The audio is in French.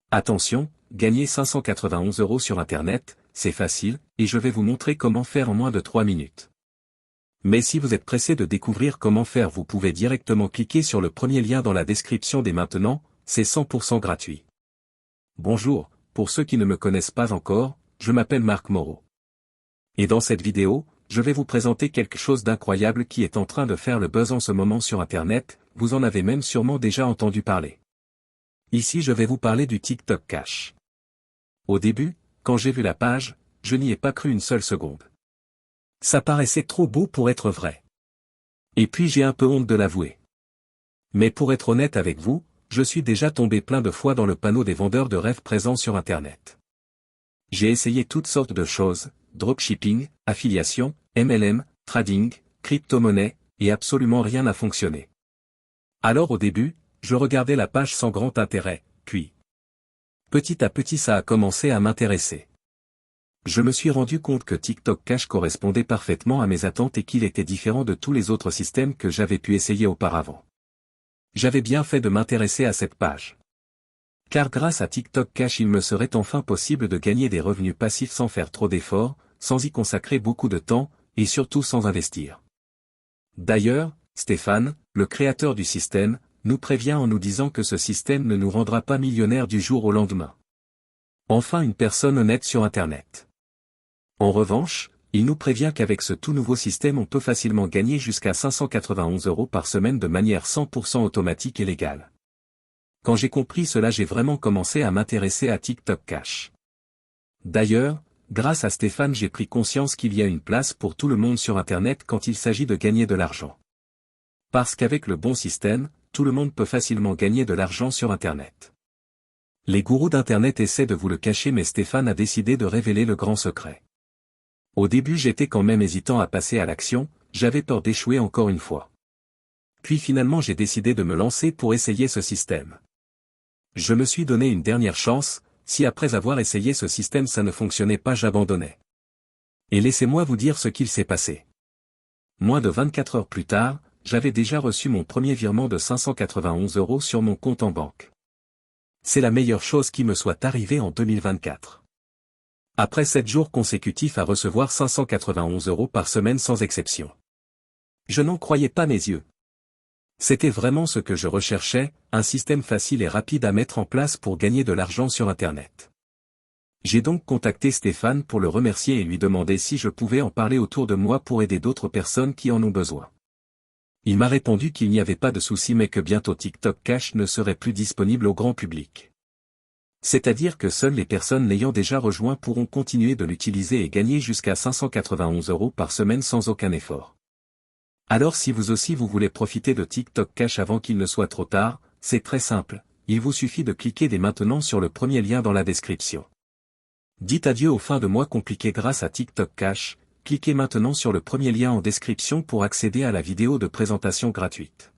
Attention, gagner 591 € sur Internet, c'est facile, et je vais vous montrer comment faire en moins de 3 minutes. Mais si vous êtes pressé de découvrir comment faire, vous pouvez directement cliquer sur le premier lien dans la description dès maintenant, c'est 100% gratuit. Bonjour, pour ceux qui ne me connaissent pas encore, je m'appelle Marc Moreau. Et dans cette vidéo, je vais vous présenter quelque chose d'incroyable qui est en train de faire le buzz en ce moment sur Internet, vous en avez même sûrement déjà entendu parler. Ici je vais vous parler du TikTok Cash. Au début, quand j'ai vu la page, je n'y ai pas cru une seule seconde. Ça paraissait trop beau pour être vrai. Et puis j'ai un peu honte de l'avouer. Mais pour être honnête avec vous, je suis déjà tombé plein de fois dans le panneau des vendeurs de rêves présents sur Internet. J'ai essayé toutes sortes de choses, dropshipping, affiliation, MLM, trading, crypto-monnaie, et absolument rien n'a fonctionné. Alors au début, je regardais la page sans grand intérêt, puis petit à petit ça a commencé à m'intéresser. Je me suis rendu compte que TikTok Cash correspondait parfaitement à mes attentes et qu'il était différent de tous les autres systèmes que j'avais pu essayer auparavant. J'avais bien fait de m'intéresser à cette page. Car grâce à TikTok Cash il me serait enfin possible de gagner des revenus passifs sans faire trop d'efforts, sans y consacrer beaucoup de temps, et surtout sans investir. D'ailleurs, Stéphane, le créateur du système, nous prévient en nous disant que ce système ne nous rendra pas millionnaires du jour au lendemain. Enfin une personne honnête sur Internet. En revanche, il nous prévient qu'avec ce tout nouveau système on peut facilement gagner jusqu'à 591 € par semaine de manière 100% automatique et légale. Quand j'ai compris cela, j'ai vraiment commencé à m'intéresser à TikTok Cash. D'ailleurs, grâce à Stéphane, j'ai pris conscience qu'il y a une place pour tout le monde sur Internet quand il s'agit de gagner de l'argent. Parce qu'avec le bon système, tout le monde peut facilement gagner de l'argent sur Internet. Les gourous d'Internet essaient de vous le cacher, mais Stéphane a décidé de révéler le grand secret. Au début j'étais quand même hésitant à passer à l'action, j'avais peur d'échouer encore une fois. Puis finalement j'ai décidé de me lancer pour essayer ce système. Je me suis donné une dernière chance, si après avoir essayé ce système ça ne fonctionnait pas, j'abandonnais. Et laissez-moi vous dire ce qu'il s'est passé. Moins de 24 heures plus tard, j'avais déjà reçu mon premier virement de 591 € sur mon compte en banque. C'est la meilleure chose qui me soit arrivée en 2024. Après 7 jours consécutifs à recevoir 591 € par semaine sans exception. Je n'en croyais pas mes yeux. C'était vraiment ce que je recherchais, un système facile et rapide à mettre en place pour gagner de l'argent sur Internet. J'ai donc contacté Stéphane pour le remercier et lui demander si je pouvais en parler autour de moi pour aider d'autres personnes qui en ont besoin. Il m'a répondu qu'il n'y avait pas de souci mais que bientôt TikTok Cash ne serait plus disponible au grand public. C'est-à-dire que seules les personnes l'ayant déjà rejoint pourront continuer de l'utiliser et gagner jusqu'à 591 € par semaine sans aucun effort. Alors si vous aussi vous voulez profiter de TikTok Cash avant qu'il ne soit trop tard, c'est très simple, il vous suffit de cliquer dès maintenant sur le premier lien dans la description. Dites adieu aux fins de mois compliquées grâce à TikTok Cash, cliquez maintenant sur le premier lien en description pour accéder à la vidéo de présentation gratuite.